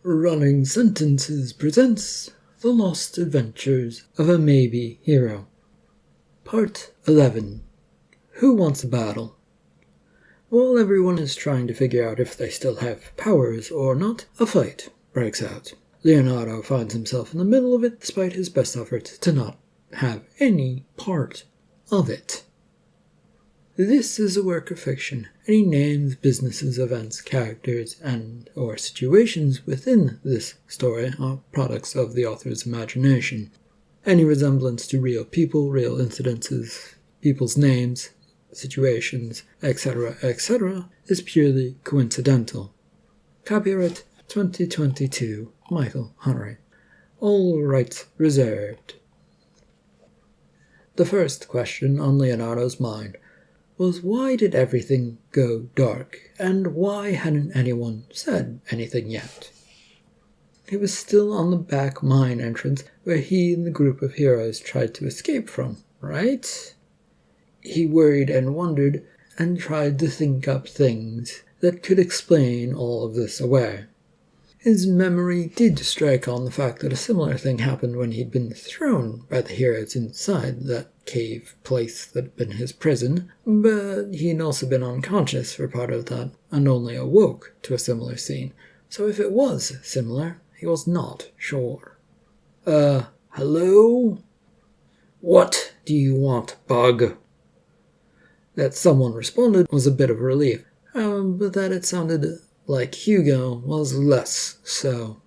Running Sentences presents The Lost Adventures of a Maybe Hero. Part 11. Who Wants a Battle? While everyone is trying to figure out if they still have powers or not, a fight breaks out. Leonardo finds himself in the middle of it despite his best efforts to not have any part of it. This is a work of fiction. Any names, businesses, events, characters, and/or situations within this story are products of the author's imagination. Any resemblance to real people, real incidences, people's names, situations, etc., etc., is purely coincidental. Copyright 2022, Michael Hunnery. All rights reserved. The first question on Leonardo's mind was why did everything go dark, and why hadn't anyone said anything yet? He was still on the back mine entrance where he and the group of heroes tried to escape from, right? He worried and wondered and tried to think up things that could explain all of this away. His memory did strike on the fact that a similar thing happened when he'd been thrown by the heroes inside that cave place that had been his prison, but he'd also been unconscious for part of that and only awoke to a similar scene. So if it was similar, he was not sure. Hello? What do you want, Bug? That someone responded was a bit of a relief, but that it sounded like Hugo was less so.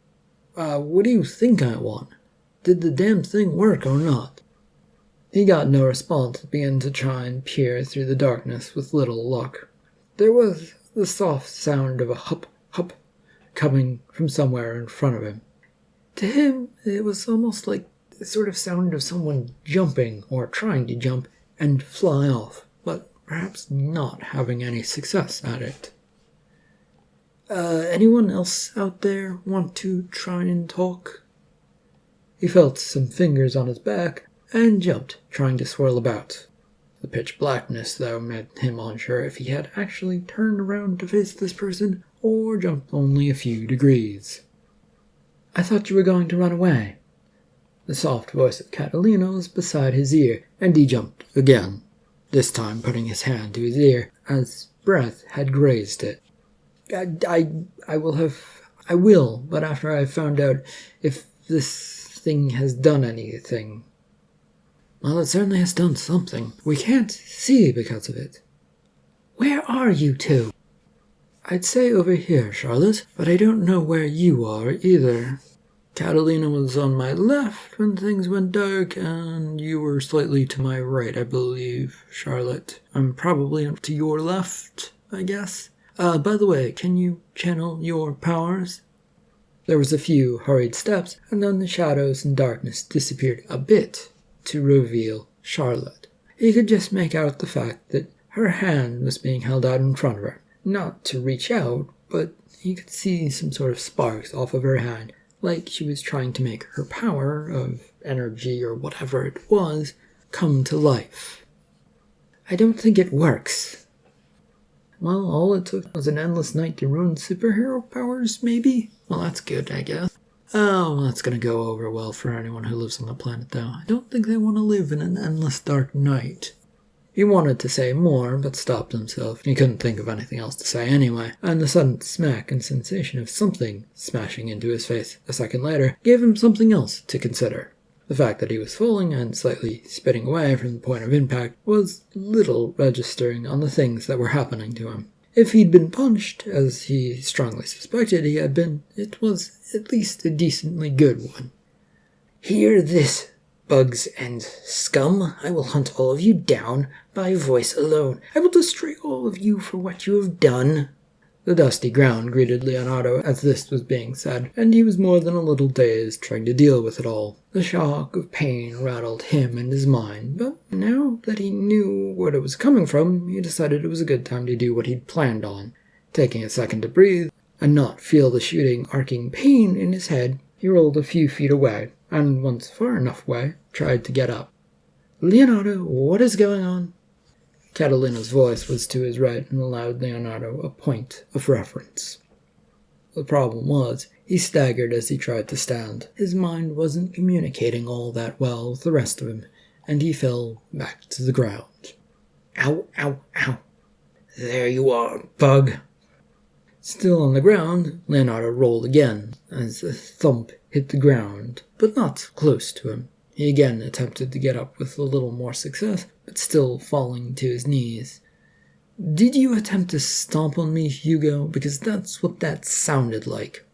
What do you think I want? Did the damn thing work or not? He got no response and began to try and peer through the darkness with little luck. There was the soft sound of a hup, hup, coming from somewhere in front of him. To him, it was almost like the sort of sound of someone jumping or trying to jump and fly off, but perhaps not having any success at it. Anyone else out there want to try and talk? He felt some fingers on his back and jumped, trying to swirl about. The pitch blackness, though, made him unsure if he had actually turned around to face this person or jumped only a few degrees. I thought you were going to run away. The soft voice of Catalina was beside his ear, and he jumped again, this time putting his hand to his ear as breath had grazed it. I will, but after I've found out if this thing has done anything. Well, it certainly has done something. We can't see because of it. Where are you two? I'd say over here, Charlotte, but I don't know where you are either. Catalina was on my left when things went dark, and you were slightly to my right, I believe, Charlotte. I'm probably to your left, I guess. By the way, can you channel your powers? There was a few hurried steps, and then the shadows and darkness disappeared a bit to reveal Charlotte. He could just make out the fact that her hand was being held out in front of her. Not to reach out, but he could see some sort of sparks off of her hand, like she was trying to make her power of energy or whatever it was come to life. I don't think it works. Well, all it took was an endless night to ruin superhero powers, maybe? Well, that's good, I guess. Oh, that's gonna go over well for anyone who lives on the planet, though. I don't think they want to live in an endless dark night. He wanted to say more, but stopped himself. He couldn't think of anything else to say anyway, and the sudden smack and sensation of something smashing into his face a second later gave him something else to consider. The fact that he was falling and slightly spitting away from the point of impact was little registering on the things that were happening to him. If he'd been punched, as he strongly suspected he had been, it was at least a decently good one. Hear this, bugs and scum. I will hunt all of you down by voice alone. I will destroy all of you for what you have done. The dusty ground greeted Leonardo as this was being said, and he was more than a little dazed trying to deal with it all. The shock of pain rattled him and his mind, but now that he knew where it was coming from, he decided it was a good time to do what he'd planned on. Taking a second to breathe and not feel the shooting, arcing pain in his head, he rolled a few feet away, and once far enough away, tried to get up. Leonardo, what is going on? Catalina's voice was to his right and allowed Leonardo a point of reference. The problem was, he staggered as he tried to stand. His mind wasn't communicating all that well with the rest of him, and he fell back to the ground. Ow, ow, ow. There you are, bug. Still on the ground, Leonardo rolled again, as a thump hit the ground, but not close to him. He again attempted to get up with a little more success, but still falling to his knees. Did you attempt to stomp on me, Hugo? Because that's what that sounded like.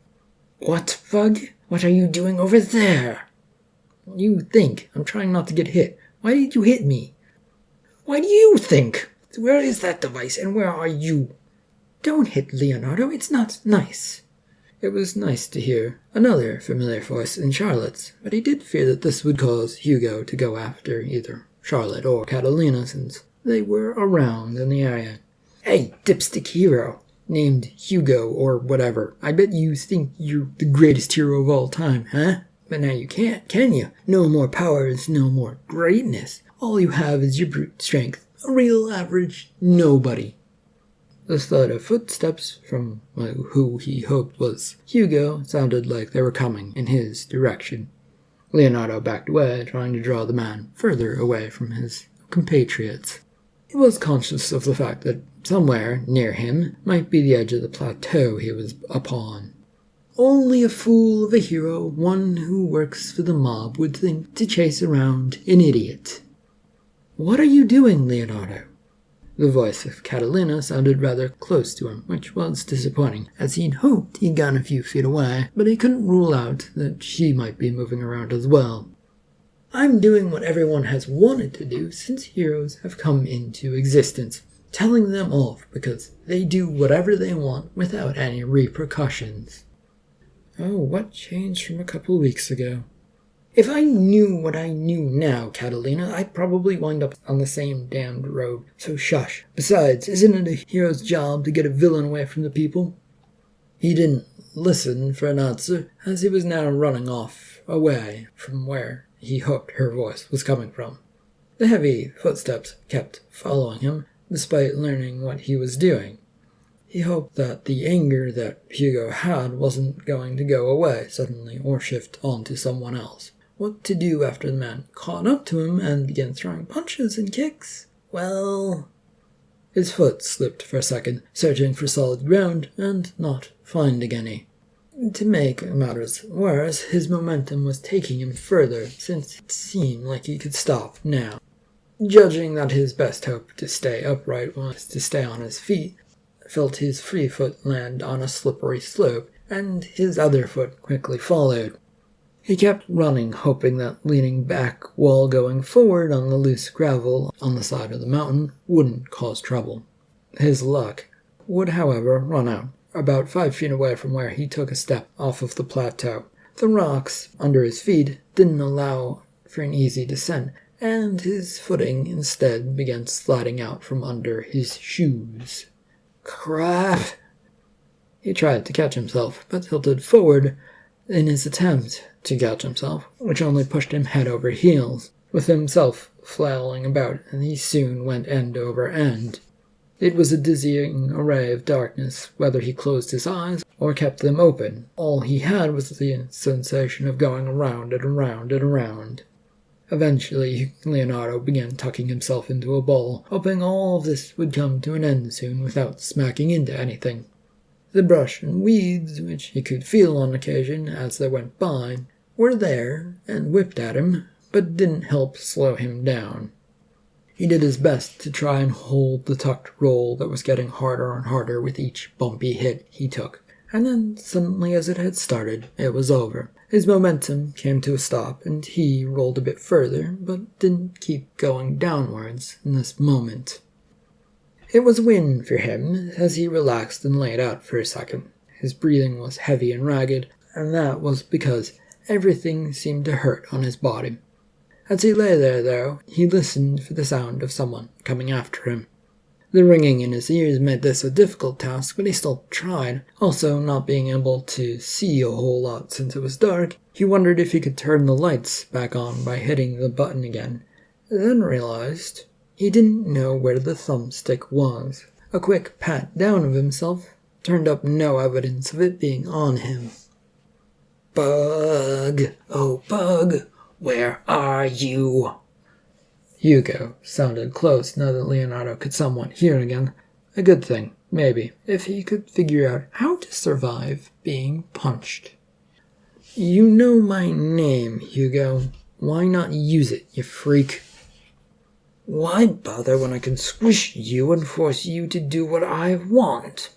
What, bug? What are you doing over there? You think. I'm trying not to get hit. Why did you hit me? Why do you think? Where is that device and where are you? Don't hit Leonardo, it's not nice. It was nice to hear another familiar voice in Charlotte's, but he did fear that this would cause Hugo to go after either Charlotte or Catalina since they were around in the area. Hey, dipstick hero, named Hugo or whatever. I bet you think you're the greatest hero of all time, huh? But now you can't, can you? No more powers, no more greatness. All you have is your brute strength. A real average nobody. The thud of footsteps from who he hoped was Hugo sounded like they were coming in his direction. Leonardo backed away, trying to draw the man further away from his compatriots. He was conscious of the fact that somewhere near him might be the edge of the plateau he was upon. Only a fool of a hero, one who works for the mob, would think to chase around an idiot. What are you doing, Leonardo? The voice of Catalina sounded rather close to him, which was disappointing, as he'd hoped he'd gotten a few feet away, but he couldn't rule out that she might be moving around as well. I'm doing what everyone has wanted to do since heroes have come into existence, telling them off because they do whatever they want without any repercussions. Oh, what changed from a couple weeks ago? If I knew what I knew now, Catalina, I'd probably wind up on the same damned road, so shush. Besides, isn't it a hero's job to get a villain away from the people? He didn't listen for an answer, as he was now running off away from where he hoped her voice was coming from. The heavy footsteps kept following him, despite learning what he was doing. He hoped that the anger that Hugo had wasn't going to go away suddenly or shift onto someone else. What to do after the man caught up to him and began throwing punches and kicks? Well... His foot slipped for a second, searching for solid ground and not finding any. To make matters worse, his momentum was taking him further, since it seemed like he could stop now. Judging that his best hope to stay upright was to stay on his feet, felt his free foot land on a slippery slope, and his other foot quickly followed. He kept running, hoping that leaning back while going forward on the loose gravel on the side of the mountain wouldn't cause trouble. His luck would, however, run out about 5 feet away from where he took a step off of the plateau. The rocks under his feet didn't allow for an easy descent, and his footing instead began sliding out from under his shoes. Crap! He tried to catch himself, but tilted forward in his attempt to catch himself, which only pushed him head over heels, with himself flailing about, and he soon went end over end. It was a dizzying array of darkness, whether he closed his eyes or kept them open. All he had was the sensation of going around and around and around. Eventually, Leonardo began tucking himself into a ball, hoping all of this would come to an end soon without smacking into anything. The brush and weeds, which he could feel on occasion as they went by, were there and whipped at him, but didn't help slow him down. He did his best to try and hold the tucked roll that was getting harder and harder with each bumpy hit he took, and then, suddenly as it had started, it was over. His momentum came to a stop, and he rolled a bit further, but didn't keep going downwards in this moment. It was a win for him, as he relaxed and laid out for a second. His breathing was heavy and ragged, and that was because everything seemed to hurt on his body. As he lay there, though, he listened for the sound of someone coming after him. The ringing in his ears made this a difficult task, but he still tried. Also, not being able to see a whole lot since it was dark, he wondered if he could turn the lights back on by hitting the button again, then realized he didn't know where the thumbstick was. A quick pat down of himself turned up no evidence of it being on him. Bug! Oh, Bug! Where are you? Hugo sounded close now that Leonardo could somewhat hear again. A good thing, maybe, if he could figure out how to survive being punched. You know my name, Hugo. Why not use it, you freak? Why bother when I can squish you and force you to do what I want?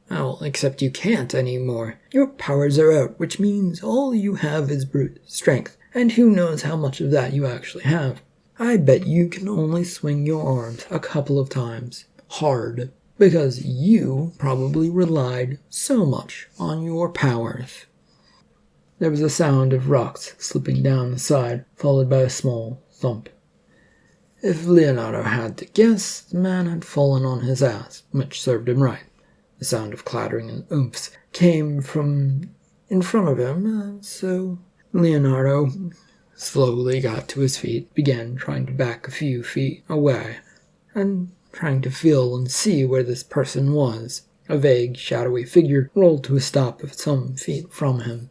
Well, except you can't anymore. Your powers are out, which means all you have is brute strength, and who knows how much of that you actually have. I bet you can only swing your arms a couple of times. Hard. Because you probably relied so much on your powers. There was a sound of rocks slipping down the side, followed by a small thump. If Leonardo had to guess, the man had fallen on his ass, which served him right. The sound of clattering and oomphs came from in front of him, so Leonardo slowly got to his feet, began trying to back a few feet away, and trying to feel and see where this person was. A vague, shadowy figure rolled to a stop some feet from him.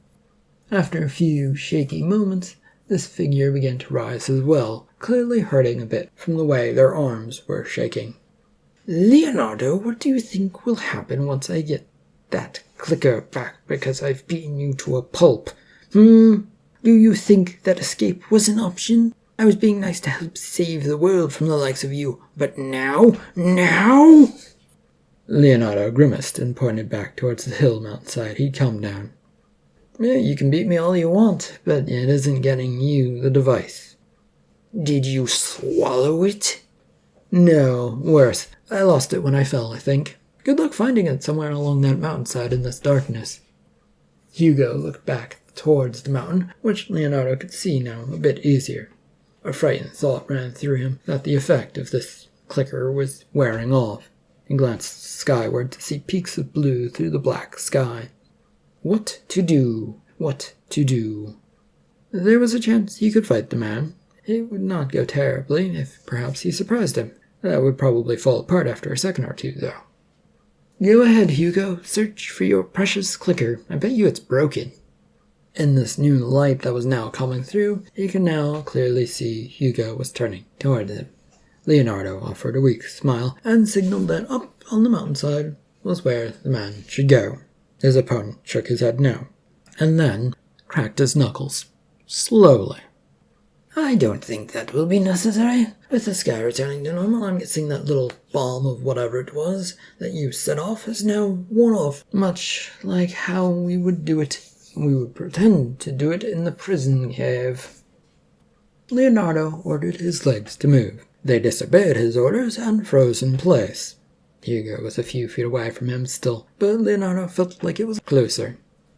After a few shaky moments, this figure began to rise as well, clearly hurting a bit from the way their arms were shaking. Leonardo, what do you think will happen once I get that clicker back because I've beaten you to a pulp? Do you think that escape was an option? I was being nice to help save the world from the likes of you, but now? Leonardo grimaced and pointed back towards the hill mountainside he'd come down. Yeah, you can beat me all you want, but it isn't getting you the device. Did you swallow it? No, worse. I lost it when I fell, I think. Good luck finding it somewhere along that mountainside in this darkness. Hugo looked back towards the mountain, which Leonardo could see now a bit easier. A frightened thought ran through him that the effect of this clicker was wearing off. He glanced skyward to see peaks of blue through the black sky. What to do? What to do? There was a chance he could fight the man. It would not go terribly if perhaps he surprised him. That would probably fall apart after a second or two, though. Go ahead, Hugo. Search for your precious clicker. I bet you it's broken. In this new light that was now coming through, he could now clearly see Hugo was turning toward him. Leonardo offered a weak smile and signaled that up on the mountainside was where the man should go. His opponent shook his head no, and then cracked his knuckles. Slowly. I don't think that will be necessary. With the sky returning to normal, I'm guessing that little bomb of whatever it was that you set off is now worn off. Much like how we would do it. We would pretend to do it in the prison cave. Leonardo ordered his legs to move. They disobeyed his orders and froze in place. Hugo was a few feet away from him still, but Leonardo felt like it was closer.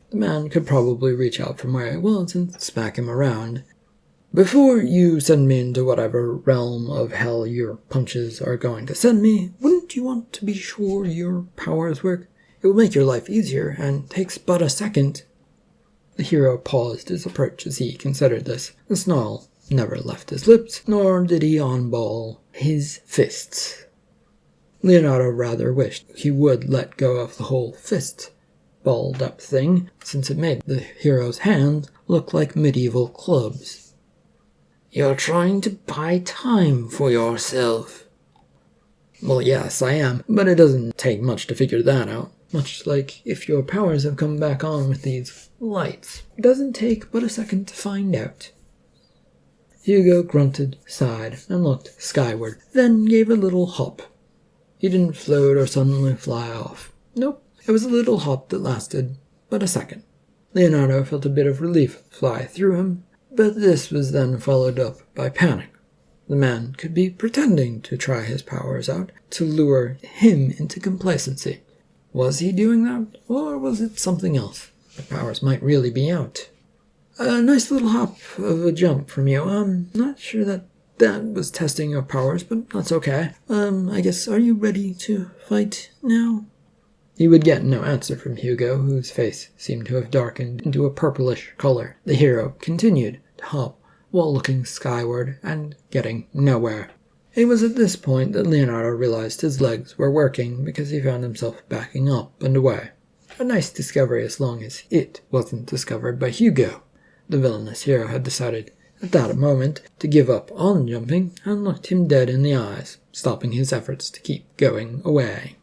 The man could probably reach out from where he was and smack him around. Before you send me into whatever realm of hell your punches are going to send me, wouldn't you want to be sure your powers work? It will make your life easier and takes but a second. The hero paused his approach as he considered this. The snarl never left his lips, nor did he unball his fists. Leonardo rather wished he would let go of the whole fist balled up thing, since it made the hero's hands look like medieval clubs. You're trying to buy time for yourself. Well, yes, I am, but it doesn't take much to figure that out. Much like if your powers have come back on with these lights. It doesn't take but a second to find out. Hugo grunted, sighed, and looked skyward, then gave a little hop. He didn't float or suddenly fly off. Nope, it was a little hop that lasted but a second. Leonardo felt a bit of relief fly through him, but this was then followed up by panic. The man could be pretending to try his powers out to lure him into complacency. Was he doing that, or was it something else? The powers might really be out. A nice little hop of a jump from you. I'm not sure that was testing your powers, but that's okay. I guess, are you ready to fight now? He would get no answer from Hugo, whose face seemed to have darkened into a purplish color. The hero continued to hop while looking skyward and getting nowhere. It was at this point that Leonardo realized his legs were working because he found himself backing up and away. A nice discovery as long as it wasn't discovered by Hugo. The villainous hero had decided at that moment to give up on jumping and looked him dead in the eyes, stopping his efforts to keep going away.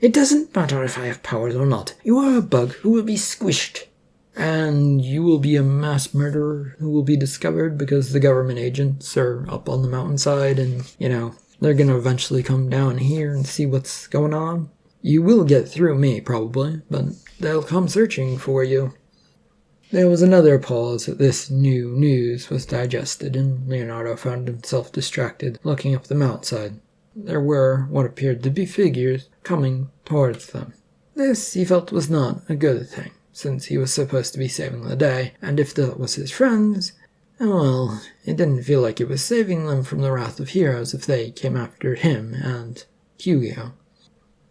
It doesn't matter if I have powers or not. You are a bug who will be squished. And you will be a mass murderer who will be discovered because the government agents are up on the mountainside and, they're gonna eventually come down here and see what's going on. You will get through me, probably, but they'll come searching for you. There was another pause as this new news was digested, and Leonardo found himself distracted, looking up the mountainside. There were what appeared to be figures coming towards them. This, he felt, was not a good thing, since he was supposed to be saving the day, and if that was his friends, well, it didn't feel like it was saving them from the wrath of heroes if they came after him and Hugo.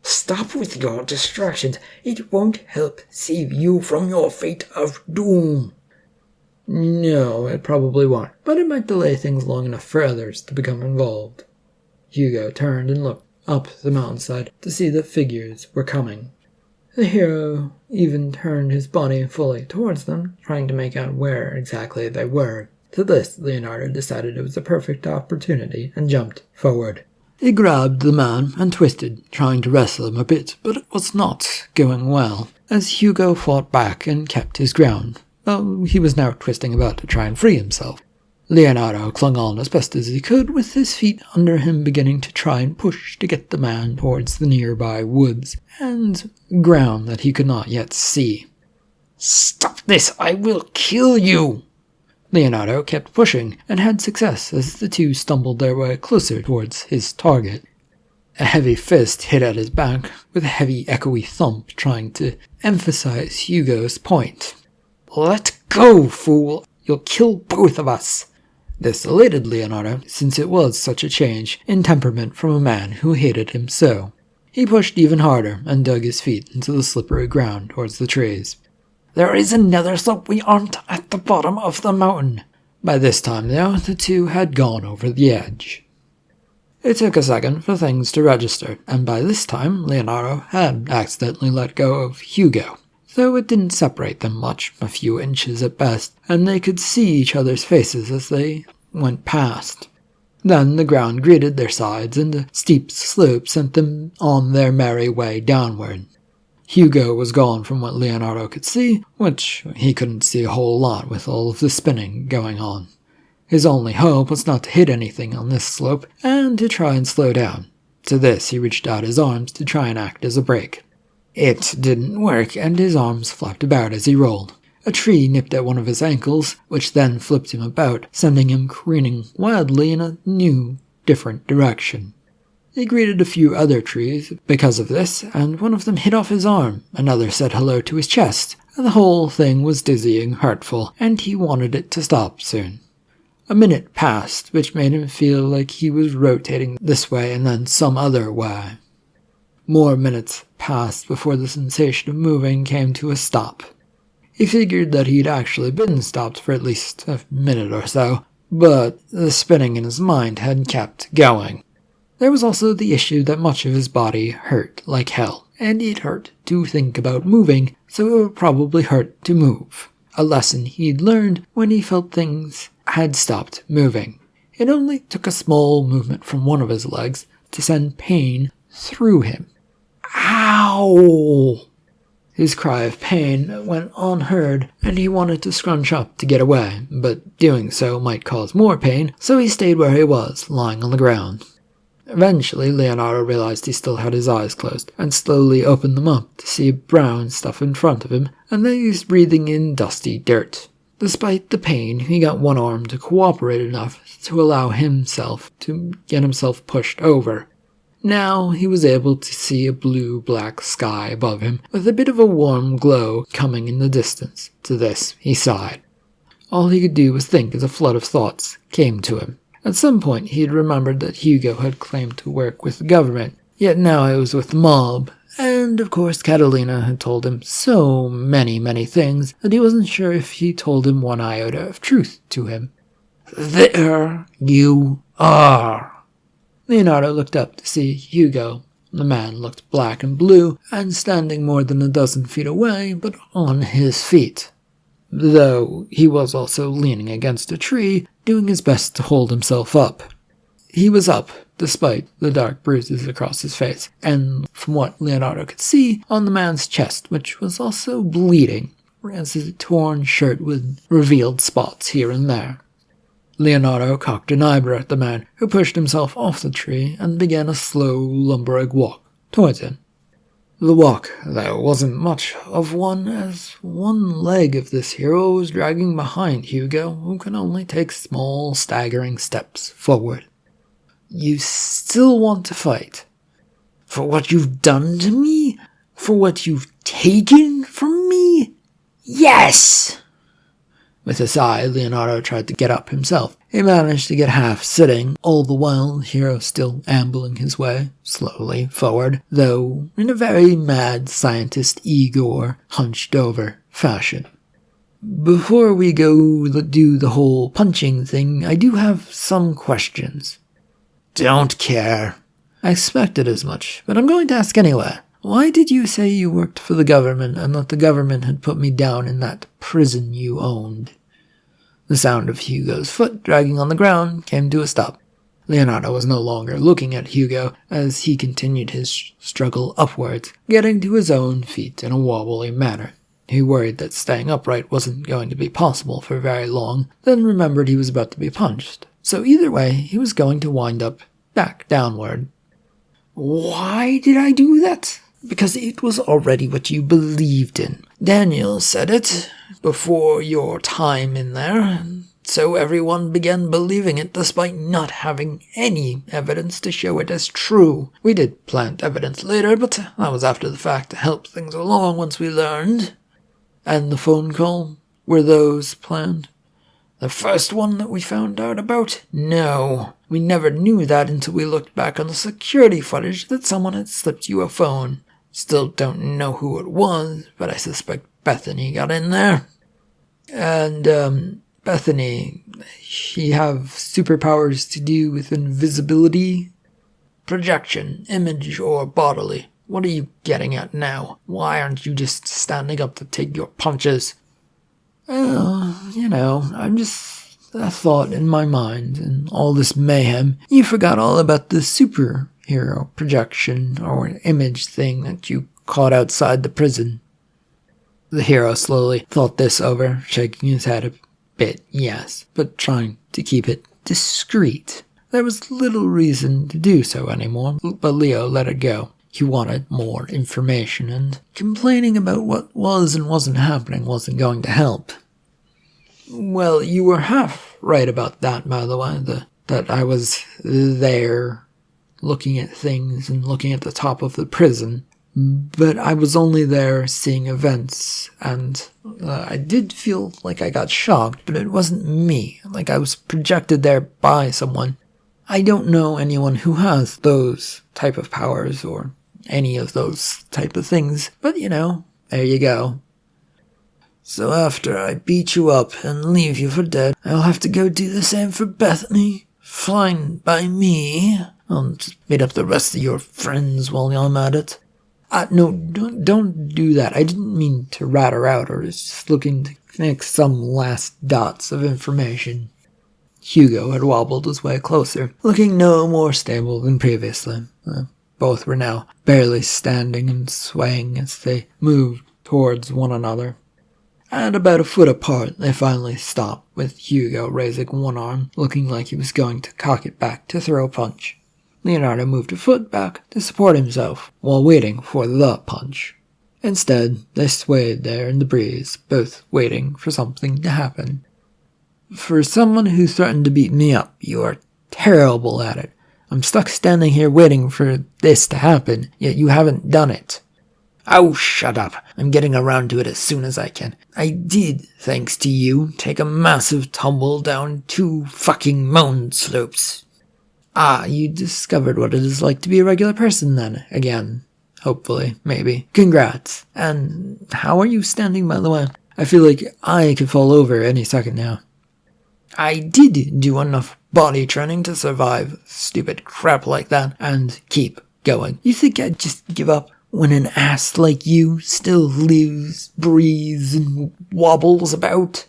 Stop with your distractions. It won't help save you from your fate of doom. No, it probably won't, but it might delay things long enough for others to become involved. Hugo turned and looked up the mountainside to see that figures were coming. The hero even turned his body fully towards them, trying to make out where exactly they were. To this, Leonardo decided it was a perfect opportunity and jumped forward. He grabbed the man and twisted, trying to wrestle him a bit, but it was not going well, as Hugo fought back and kept his ground, though he was now twisting about to try and free himself. Leonardo clung on as best as he could, with his feet under him beginning to try and push to get the man towards the nearby woods and ground that he could not yet see. Stop this! I will kill you! Leonardo kept pushing, and had success as the two stumbled their way closer towards his target. A heavy fist hit at his back, with a heavy echoey thump trying to emphasize Hugo's point. Let go, fool! You'll kill both of us! This elated Leonardo, since it was such a change in temperament from a man who hated him so. He pushed even harder and dug his feet into the slippery ground towards the trees. There is another slope. We aren't at the bottom of the mountain. By this time, though, the two had gone over the edge. It took a second for things to register, and by this time, Leonardo had accidentally let go of Hugo. Though it didn't separate them much, a few inches at best, and they could see each other's faces as they went past. Then the ground greeted their sides, and a steep slope sent them on their merry way downward. Hugo was gone from what Leonardo could see, which he couldn't see a whole lot with all of the spinning going on. His only hope was not to hit anything on this slope, and to try and slow down. To this he reached out his arms to try and act as a brake. It didn't work, and his arms flapped about as he rolled. A tree nipped at one of his ankles, which then flipped him about, sending him careening wildly in a new, different direction. He greeted a few other trees because of this, and one of them hit off his arm, another said hello to his chest, and the whole thing was dizzying, hurtful, and he wanted it to stop soon. A minute passed, which made him feel like he was rotating this way and then some other way. More minutes passed before the sensation of moving came to a stop. He figured that he'd actually been stopped for at least a minute or so, but the spinning in his mind had kept going. There was also the issue that much of his body hurt like hell, and it hurt to think about moving, so it would probably hurt to move. A lesson he'd learned when he felt things had stopped moving. It only took a small movement from one of his legs to send pain through him. Ow! His cry of pain went unheard, and he wanted to scrunch up to get away, but doing so might cause more pain, so he stayed where he was, lying on the ground. Eventually, Leonardo realized he still had his eyes closed, and slowly opened them up to see brown stuff in front of him, and then he was breathing in dusty dirt. Despite the pain, he got one arm to cooperate enough to allow himself to get himself pushed over. Now he was able to see a blue-black sky above him, with a bit of a warm glow coming in the distance. To this, he sighed. All he could do was think as a flood of thoughts came to him. At some point, he had remembered that Hugo had claimed to work with the government, yet now he was with the mob, and of course Catalina had told him so many things that he wasn't sure if he told him one iota of truth to him. There you are. Leonardo looked up to see Hugo. The man looked black and blue, and standing more than a dozen feet away, but on his feet. Though he was also leaning against a tree, doing his best to hold himself up. He was up, despite the dark bruises across his face, and from what Leonardo could see, on the man's chest, which was also bleeding, as his torn shirt with revealed spots here and there. Leonardo cocked an eyebrow at the man, who pushed himself off the tree and began a slow, lumbering walk towards him. The walk, though, wasn't much of one, as one leg of this hero was dragging behind Hugo, who could only take small, staggering steps forward. You still want to fight? For what you've done to me? For what you've taken from me? Yes! With a sigh, Leonardo tried to get up himself. He managed to get half sitting, all the while the hero still ambling his way, slowly forward, though in a very mad scientist Igor, hunched-over fashion. Before we go do the whole punching thing, I do have some questions. Don't care. I expected as much, but I'm going to ask anyway. Why did you say you worked for the government and that the government had put me down in that prison you owned? The sound of Hugo's foot dragging on the ground came to a stop. Leonardo was no longer looking at Hugo as he continued his struggle upwards, getting to his own feet in a wobbly manner. He worried that staying upright wasn't going to be possible for very long, then remembered he was about to be punched. So either way, he was going to wind up back downward. Why did I do that? Because it was already what you believed in. Daniel said it before your time in there, so everyone began believing it despite not having any evidence to show it as true. We did plant evidence later, but that was after the fact to help things along once we learned. And the phone call? Were those planned? The first one that we found out about? No. We never knew that until we looked back on the security footage that someone had slipped you a phone. Still don't know who it was, but I suspect Bethany got in there. And, Bethany, she have superpowers to do with invisibility, projection, image, or bodily. What are you getting at now? Why aren't you just standing up to take your punches? I'm just a thought in my mind, and all this mayhem. You forgot all about the superhero projection or image thing that you caught outside the prison. The hero slowly thought this over, shaking his head a bit, yes, but trying to keep it discreet. There was little reason to do so anymore, but Leo let it go. He wanted more information, and complaining about what was and wasn't happening wasn't going to help. Well, you were half right about that, by the way, that I was there looking at things and looking at the top of the prison. But I was only there seeing events, and I did feel like I got shocked, but it wasn't me, like I was projected there by someone. I don't know anyone who has those type of powers or any of those type of things, but there you go. So after I beat you up and leave you for dead, I'll have to go do the same for Bethany. Fine by me. I'll just meet up the rest of your friends while I'm at it. No, don't do that. I didn't mean to rat her out, or just looking to connect some last dots of information. Hugo had wobbled his way closer, looking no more stable than previously. Both were now barely standing and swaying as they moved towards one another. At about a foot apart, they finally stopped, with Hugo raising one arm, looking like he was going to cock it back to throw a punch. Leonardo moved a foot back to support himself, while waiting for the punch. Instead, they swayed there in the breeze, both waiting for something to happen. For someone who threatened to beat me up, you are terrible at it. I'm stuck standing here waiting for this to happen, yet you haven't done it. Oh, shut up. I'm getting around to it as soon as I can. I did, thanks to you, take a massive tumble down 2 fucking mountain slopes. Ah, you discovered what it is like to be a regular person then, again. Hopefully, maybe. Congrats. And how are you standing, by the way? I feel like I could fall over any second now. I did do enough body training to survive stupid crap like that and keep going. You think I'd just give up when an ass like you still lives, breathes, and wobbles about?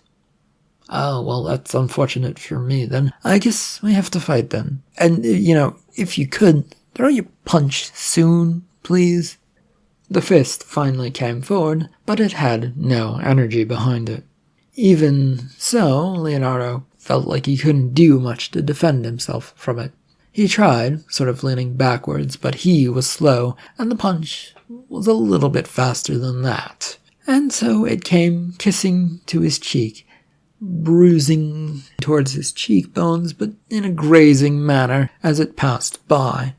Oh, well, that's unfortunate for me then. I guess we have to fight then. And, if you could, throw your punch soon, please. The fist finally came forward, but it had no energy behind it. Even so, Leonardo felt like he couldn't do much to defend himself from it. He tried, sort of leaning backwards, but he was slow, and the punch was a little bit faster than that. And so it came kissing to his cheek, bruising towards his cheekbones, but in a grazing manner as it passed by.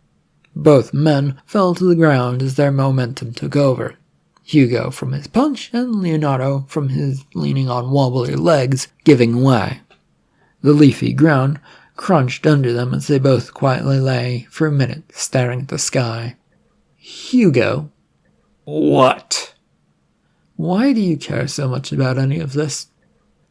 Both men fell to the ground as their momentum took over. Hugo from his punch, and Leonardo from his leaning on wobbly legs, giving way. The leafy ground crunched under them as they both quietly lay for a minute staring at the sky. Hugo. What? Why do you care so much about any of this?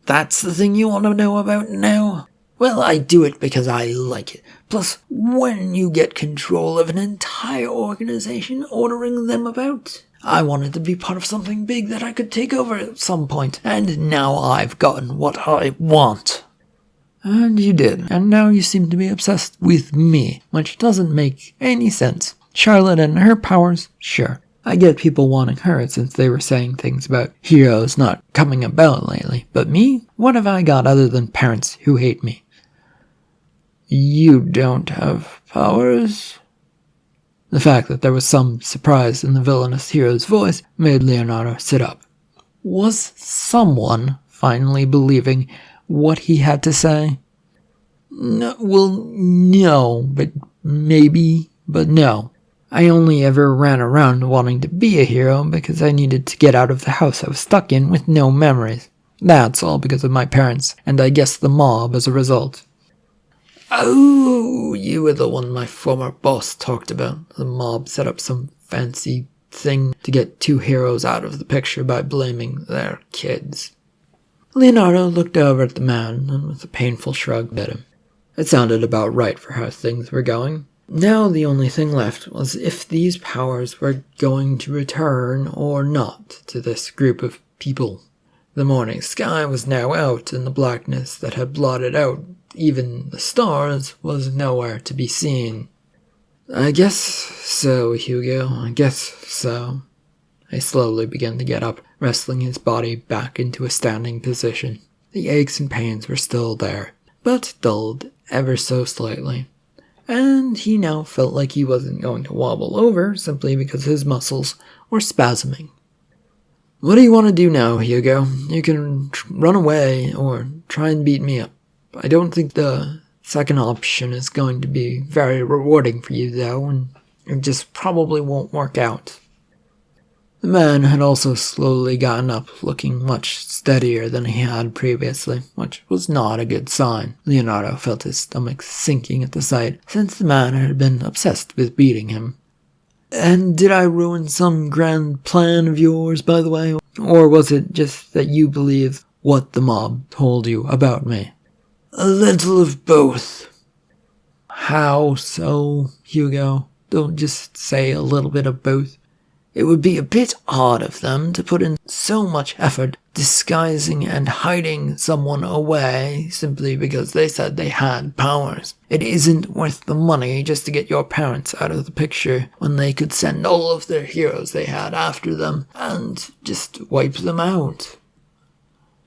That's the thing you want to know about now? Well, I do it because I like it. Plus, when you get control of an entire organization ordering them about, I wanted to be part of something big that I could take over at some point, and now I've gotten what I want. And you did, and now you seem to be obsessed with me, which doesn't make any sense. Charlotte and her powers, sure. I get people wanting her since they were saying things about heroes not coming about lately, but me? What have I got other than parents who hate me? You don't have powers? The fact that there was some surprise in the villainous hero's voice made Leonardo sit up. Was someone finally believing what he had to say? No, well, no, but maybe, but no. I only ever ran around wanting to be a hero because I needed to get out of the house I was stuck in with no memories. That's all because of my parents, and I guess the mob as a result. Oh, you were the one my former boss talked about. The mob set up some fancy thing to get two heroes out of the picture by blaming their kids. Leonardo looked over at the man and with a painful shrug at him. It sounded about right for how things were going. Now the only thing left was if these powers were going to return or not to this group of people. The morning sky was now out, and the blackness that had blotted out even the stars was nowhere to be seen. I guess so, Hugo, I guess so. He slowly began to get up, wrestling his body back into a standing position. The aches and pains were still there, but dulled ever so slightly. And he now felt like he wasn't going to wobble over simply because his muscles were spasming. What do you want to do now, Hugo? You can run away or try and beat me up. I don't think the second option is going to be very rewarding for you, though, and it just probably won't work out. The man had also slowly gotten up, looking much steadier than he had previously, which was not a good sign. Leonardo felt his stomach sinking at the sight, since the man had been obsessed with beating him. And did I ruin some grand plan of yours, by the way? Or was it just that you believe what the mob told you about me? A little of both. How so, Hugo? Don't just say a little bit of both. It would be a bit odd of them to put in so much effort disguising and hiding someone away simply because they said they had powers. It isn't worth the money just to get your parents out of the picture when they could send all of their heroes they had after them and just wipe them out.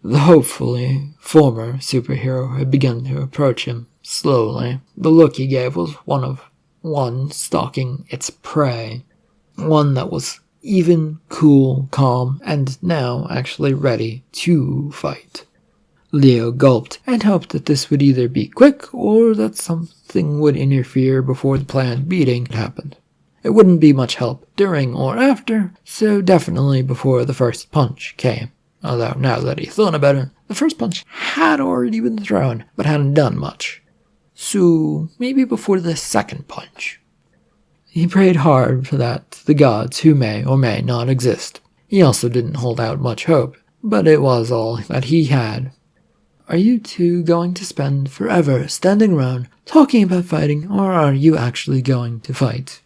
The hopefully former superhero had begun to approach him slowly. The look he gave was one of one stalking its prey. One that was even, cool, calm, and now actually ready to fight. Leo gulped and hoped that this would either be quick or that something would interfere before the planned beating happened. It wouldn't be much help during or after, so definitely before the first punch came. Although now that he thought about it, the first punch had already been thrown, but hadn't done much. So maybe before the second punch. He prayed hard for that to the gods who may or may not exist. He also didn't hold out much hope, but it was all that he had. are you two going to spend forever standing around talking about fighting, or are you actually going to fight?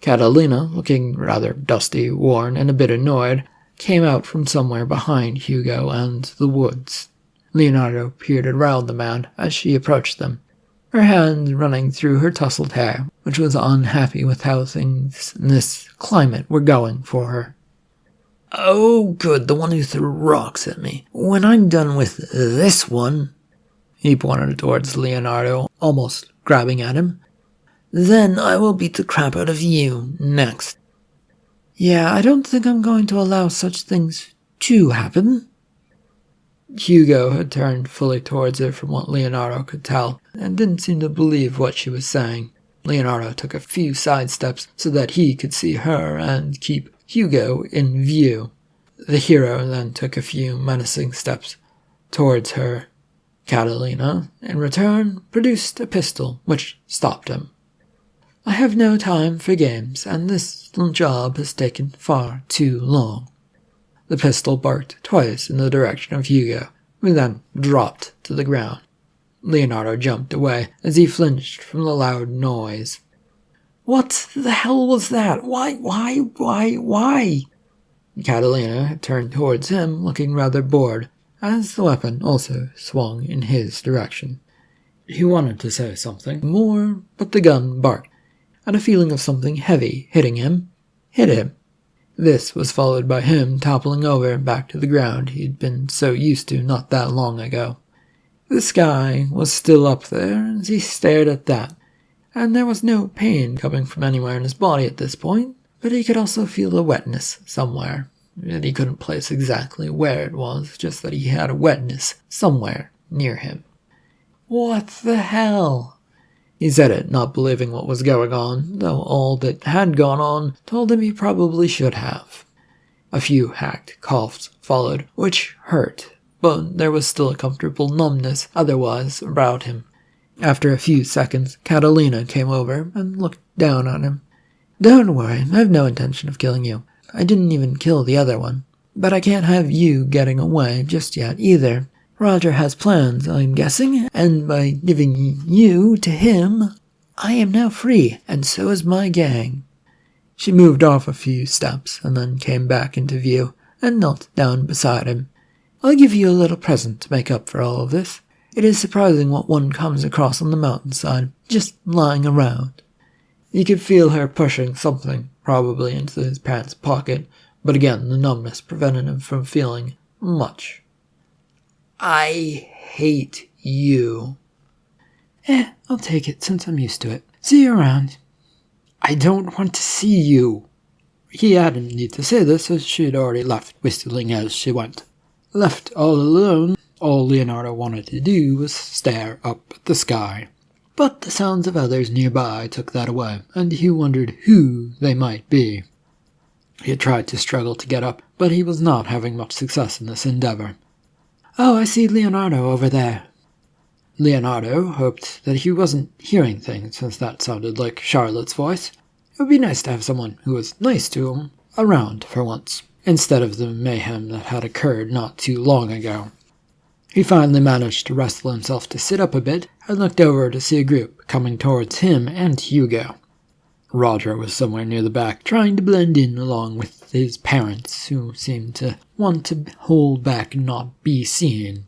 Catalina, looking rather dusty, worn, and a bit annoyed, came out from somewhere behind Hugo and the woods. Leonardo peered around the man as she approached them, her hand running through her tousled hair, which was unhappy with how things in this climate were going for her. "Oh, good, the one who threw rocks at me. When I'm done with this one," he pointed towards Leonardo, almost grabbing at him, "then I will beat the crap out of you next." "Yeah, I don't think I'm going to allow such things to happen." Hugo had turned fully towards her from what Leonardo could tell, and didn't seem to believe what she was saying. Leonardo took a few side steps so that he could see her and keep Hugo in view. The hero then took a few menacing steps towards her. Catalina, in return, produced a pistol, which stopped him. "I have no time for games, and this job has taken far too long." The pistol barked twice in the direction of Hugo, who then dropped to the ground. Leonardo jumped away as he flinched from the loud noise. "What the hell was that? Why? Catalina had turned towards him, looking rather bored, as the weapon also swung in his direction. He wanted to say something more, but the gun barked, and a feeling of something heavy hitting him hit him. This was followed by him toppling over back to the ground he'd been so used to not that long ago. The sky was still up there as he stared at that, and there was no pain coming from anywhere in his body at this point, but he could also feel a wetness somewhere, and he couldn't place exactly where it was, just that he had a wetness somewhere near him. "What the hell?" He said it, not believing what was going on, though all that had gone on told him he probably should have. A few hacked coughs followed, which hurt, but there was still a comfortable numbness otherwise about him. After a few seconds, Catalina came over and looked down on him. "Don't worry, I have no intention of killing you. I didn't even kill the other one. But I can't have you getting away just yet either. Roger has plans, I'm guessing, and by giving you to him, I am now free, and so is my gang." She moved off a few steps and then came back into view and knelt down beside him. "I'll give you a little present to make up for all of this. It is surprising what one comes across on the mountainside, just lying around." He could feel her pushing something, probably into his pants pocket, but again the numbness prevented him from feeling much. "I hate you." I'll take it since I'm used to it. See you around." "I don't want to see you." He hadn't need to say this, as she had already left, whistling as she went. Left all alone, all Leonardo wanted to do was stare up at the sky. But the sounds of others nearby took that away, and he wondered who they might be. He had tried to struggle to get up, but he was not having much success in this endeavor. "Oh, I see Leonardo over there." Leonardo hoped that he wasn't hearing things, since that sounded like Charlotte's voice. It would be nice to have someone who was nice to him around for once, instead of the mayhem that had occurred not too long ago. He finally managed to wrestle himself to sit up a bit and looked over to see a group coming towards him and Hugo. Roger was somewhere near the back, trying to blend in along with his parents, who seemed to want to hold back and not be seen.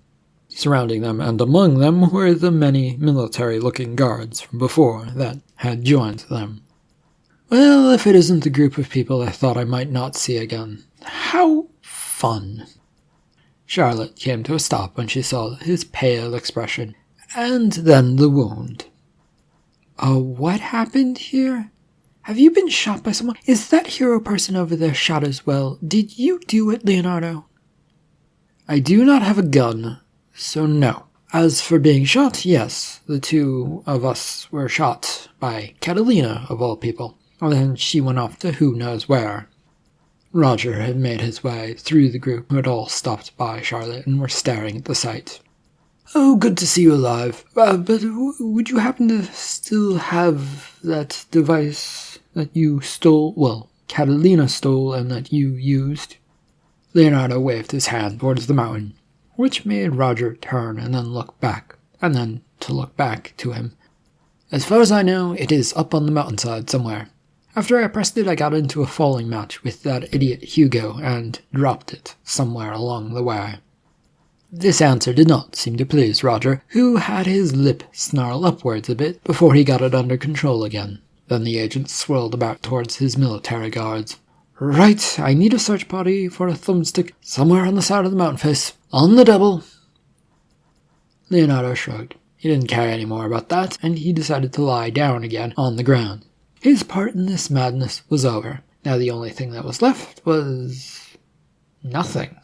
Surrounding them and among them were the many military-looking guards from before that had joined them. Well, if it isn't the group of people I thought I might not see again. How fun. Charlotte came to a stop when she saw his pale expression, and then the wound. "Oh, what happened here? Have you been shot by someone? Is that hero person over there shot as well? Did you do it, Leonardo?" "I do not have a gun, so no. As for being shot, yes, the two of us were shot by Catalina, of all people, and then she went off to who knows where." Roger had made his way through the group who had all stopped by Charlotte and were staring at the sight. "Oh, good to see you alive. But would you happen to still have that device that you stole, well, Catalina stole and that you used?" Leonardo waved his hand towards the mountain. which made Roger turn and then look back, and then to look back to him. "As far as I know, it is up on the mountainside somewhere. After I pressed it, I got into a falling match with that idiot Hugo and dropped it somewhere along the way." This answer did not seem to please Roger, who had his lip snarl upwards a bit before he got it under control again. Then the agent swirled about towards his military guards. "Right, I need a search party for a thumbstick somewhere on the side of the mountain face. On the double." Leonardo shrugged. He didn't care any more about that, and he decided to lie down again on the ground. His part in this madness was over. Now the only thing that was left was nothing.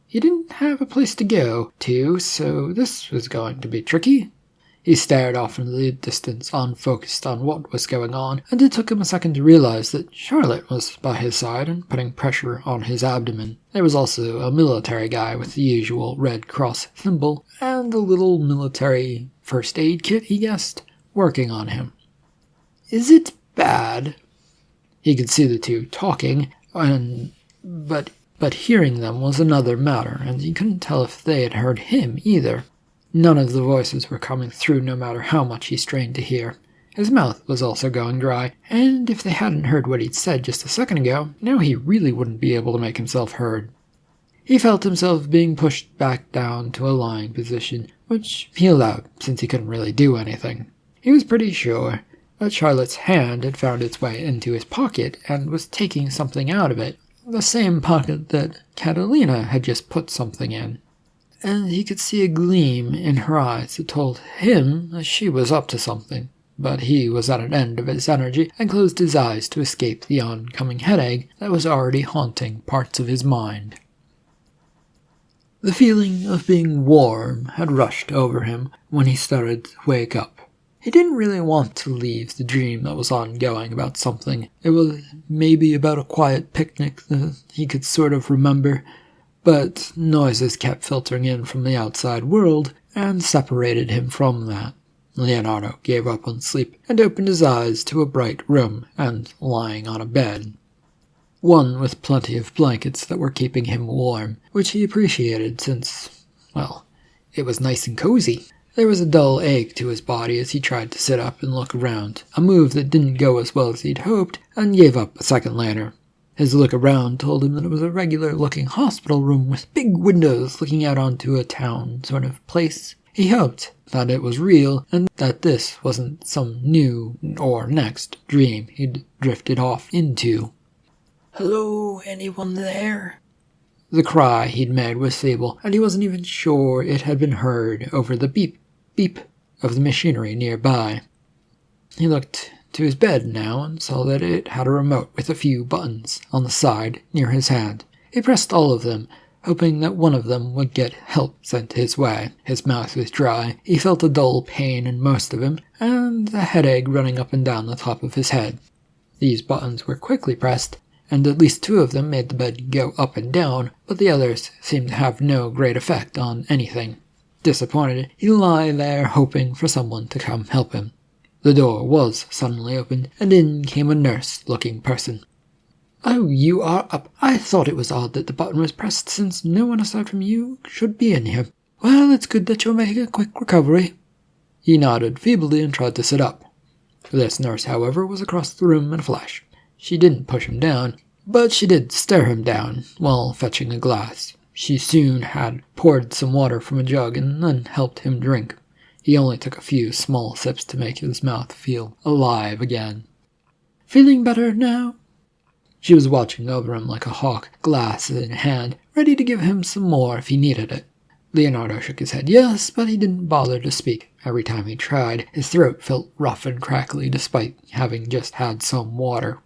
He didn't have a place to go to, so this was going to be tricky. He stared off into the distance, unfocused on what was going on, and it took him a second to realize that Charlotte was by his side and putting pressure on his abdomen. There was also a military guy with the usual Red Cross symbol, and a little military first aid kit, he guessed, working on him. "Is it bad?" He could see the two talking, but hearing them was another matter, and he couldn't tell if they had heard him either. None of the voices were coming through no matter how much he strained to hear. His mouth was also going dry, and if they hadn't heard what he'd said just a second ago, now he really wouldn't be able to make himself heard. He felt himself being pushed back down to a lying position, which he allowed since he couldn't really do anything. He was pretty sure that Charlotte's hand had found its way into his pocket and was taking something out of it, the same pocket that Catalina had just put something in. And he could see a gleam in her eyes that told him that she was up to something, but he was at an end of his energy and closed his eyes to escape the oncoming headache that was already haunting parts of his mind. The feeling of being warm had rushed over him when he started to wake up. He didn't really want to leave the dream that was ongoing about something. It was maybe about a quiet picnic that he could sort of remember, but noises kept filtering in from the outside world and separated him from that. Leonardo gave up on sleep and opened his eyes to a bright room and lying on a bed. One with plenty of blankets that were keeping him warm, which he appreciated since, well, it was nice and cozy. There was a dull ache to his body as he tried to sit up and look around, a move that didn't go as well as he'd hoped, and gave up a second later. His look around told him that it was a regular-looking hospital room with big windows looking out onto a town sort of place. He hoped that it was real, and that this wasn't some new or next dream he'd drifted off into. "Hello, anyone there?" The cry he'd made was feeble, and he wasn't even sure it had been heard over the beep, beep of the machinery nearby. He looked to his bed now and saw that it had a remote with a few buttons on the side near his hand. He pressed all of them, hoping that one of them would get help sent his way. His mouth was dry, he felt a dull pain in most of him, and a headache running up and down the top of his head. These buttons were quickly pressed, and at least two of them made the bed go up and down, but the others seemed to have no great effect on anything. Disappointed, he lay there hoping for someone to come help him. The door was suddenly opened, and in came a nurse-looking person. "Oh, you are up. I thought it was odd that the button was pressed, since no one aside from you should be in here. Well, it's good that you're making a quick recovery." He nodded feebly and tried to sit up. This nurse, however, was across the room in a flash. She didn't push him down, but she did stare him down while fetching a glass. She soon had poured some water from a jug and then helped him drink. He only took a few small sips to make his mouth feel alive again. "Feeling better now?" She was watching over him like a hawk, glass in hand, ready to give him some more if he needed it. Leonardo shook his head yes, but he didn't bother to speak. Every time he tried, his throat felt rough and crackly despite having just had some water.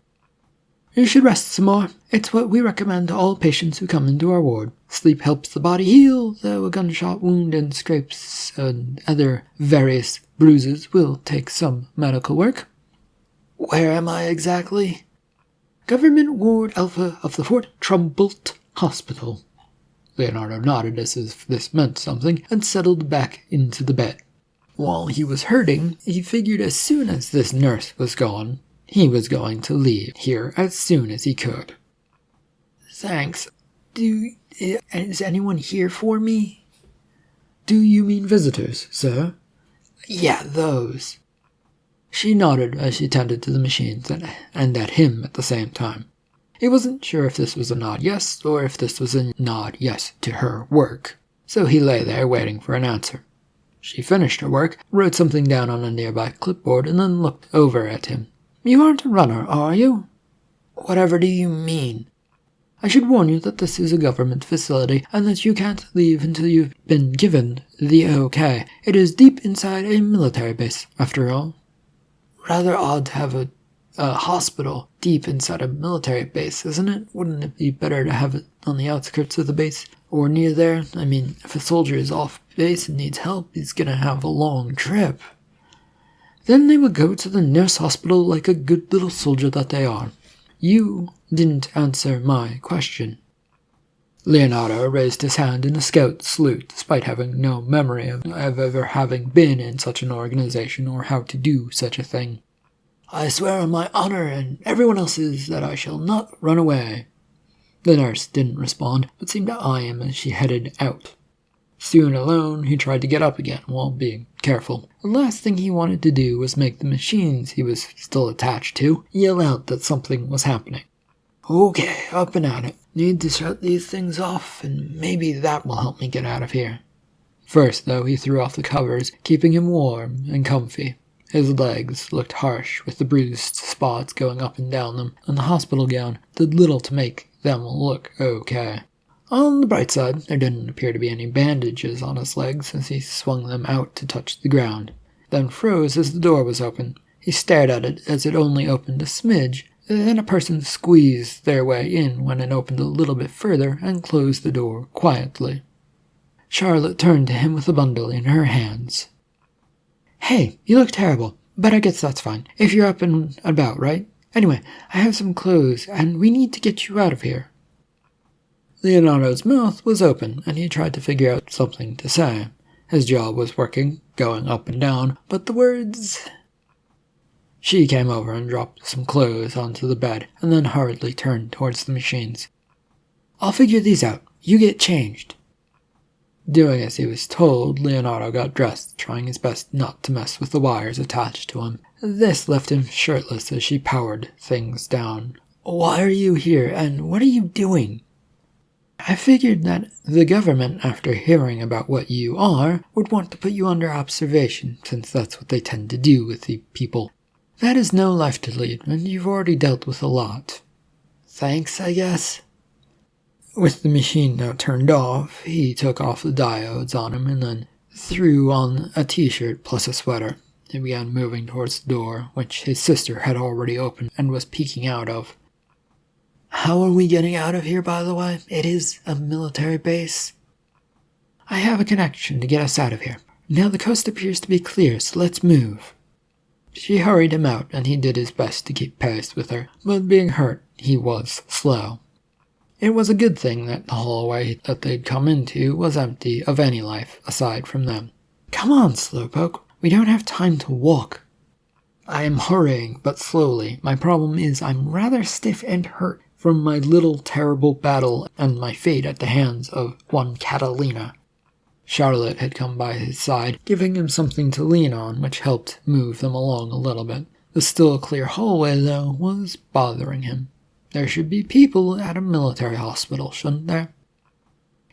"You should rest some more. It's what we recommend to all patients who come into our ward. Sleep helps the body heal, though a gunshot wound and scrapes and other various bruises will take some medical work." "Where am I exactly?" "Government Ward Alpha of the Fort Trumbult Hospital." Leonardo nodded as if this meant something and settled back into the bed. While he was hurting, he figured as soon as this nurse was gone, he was going to leave here as soon as he could. "Thanks. Is anyone here for me?" Do you mean visitors, sir? Yeah, those. She nodded as she tended to the machines and at him at the same time. He wasn't sure if this was a nod yes or if this was a nod yes to her work, so he lay there waiting for an answer. She finished her work, wrote something down on a nearby clipboard, and then looked over at him. You aren't a runner, are you? Whatever do you mean? I should warn you that this is a government facility and that you can't leave until you've been given the okay. It is deep inside a military base, after all. Rather odd to have a hospital deep inside a military base, isn't it? Wouldn't it be better to have it on the outskirts of the base or near there? I mean, if a soldier is off base and needs help, he's gonna have a long trip. Then they would go to the nearest hospital like a good little soldier that they are. You didn't answer my question. Leonardo raised his hand in a scout salute, despite having no memory of ever having been in such an organization or how to do such a thing. I swear on my honor and everyone else's that I shall not run away. The nurse didn't respond, but seemed to eye him as she headed out. Soon alone, he tried to get up again while being careful. The last thing he wanted to do was make the machines he was still attached to yell out that something was happening. Okay, up and at it. Need to shut these things off, and maybe that will help me get out of here. First, though, he threw off the covers, keeping him warm and comfy. His legs looked harsh, with the bruised spots going up and down them, and the hospital gown did little to make them look okay. On the bright side, there didn't appear to be any bandages on his legs as he swung them out to touch the ground, then froze as the door was open. He stared at it as it only opened a smidge, then a person squeezed their way in when it opened a little bit further and closed the door quietly. Charlotte turned to him with a bundle in her hands. Hey, you look terrible, but I guess that's fine, if you're up and about, right? Anyway, I have some clothes, and we need to get you out of here. Leonardo's mouth was open, and he tried to figure out something to say. His jaw was working, going up and down, but the words... She came over and dropped some clothes onto the bed, and then hurriedly turned towards the machines. I'll figure these out. You get changed. Doing as he was told, Leonardo got dressed, trying his best not to mess with the wires attached to him. This left him shirtless as she powered things down. Why are you here, and what are you doing? I figured that the government, after hearing about what you are, would want to put you under observation, since that's what they tend to do with the people. That is no life to lead, and you've already dealt with a lot. Thanks, I guess. With the machine now turned off, he took off the diodes on him and then threw on a t-shirt plus a sweater. He began moving towards the door, which his sister had already opened and was peeking out of. How are we getting out of here, by the way? It is a military base. I have a connection to get us out of here. Now the coast appears to be clear, so let's move. She hurried him out, and he did his best to keep pace with her, but being hurt, he was slow. It was a good thing that the hallway that they'd come into was empty of any life aside from them. Come on, Slowpoke. We don't have time to walk. I am hurrying, but slowly. My problem is I'm rather stiff and hurt from my little terrible battle and my fate at the hands of one Catalina. Charlotte had come by his side, giving him something to lean on, which helped move them along a little bit. The still clear hallway, though, was bothering him. There should be people at a military hospital, shouldn't there?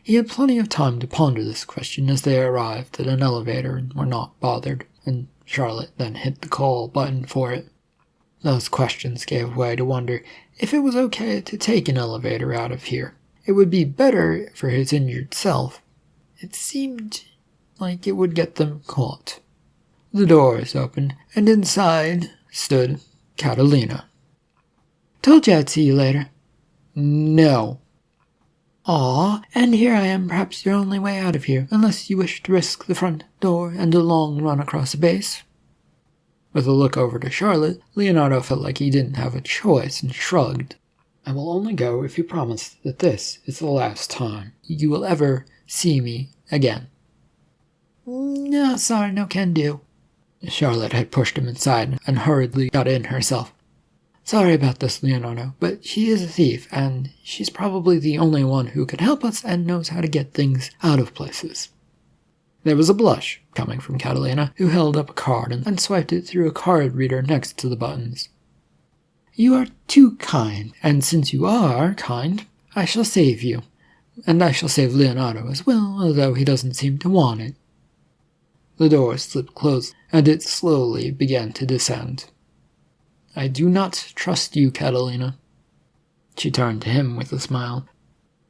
He had plenty of time to ponder this question as they arrived at an elevator and were not bothered, and Charlotte then hit the call button for it. Those questions gave way to wonder if it was okay to take an elevator out of here. It would be better for his injured self. It seemed like it would get them caught. The doors opened, and inside stood Catalina. Told you I'd see you later. No. Aw, and here I am, perhaps your only way out of here, unless you wish to risk the front door and a long run across the base. With a look over to Charlotte, Leonardo felt like he didn't have a choice and shrugged. I will only go if you promise that this is the last time you will ever see me again. No, sorry, no can do. Charlotte had pushed him inside and hurriedly got in herself. Sorry about this, Leonardo, but she is a thief, and she's probably the only one who could help us and knows how to get things out of places. There was a blush coming from Catalina, who held up a card and swiped it through a card reader next to the buttons. You are too kind, and since you are kind, I shall save you. And I shall save Leonardo as well, although he doesn't seem to want it. The door slipped closed, and it slowly began to descend. I do not trust you, Catalina. She turned to him with a smile.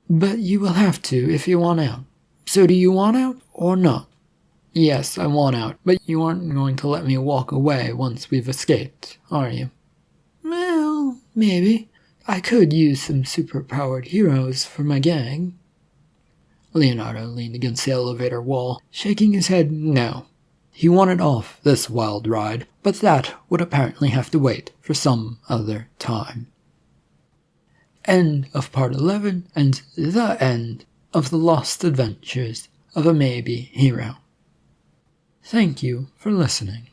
But you will have to if you want out. So do you want out, or not? Yes, I want out, but you aren't going to let me walk away once we've escaped, are you? Well, maybe. I could use some super-powered heroes for my gang. Leonardo leaned against the elevator wall, shaking his head no. He wanted off this wild ride, but that would apparently have to wait for some other time. End of part 11 and the end of the lost adventures of a maybe hero. Thank you for listening.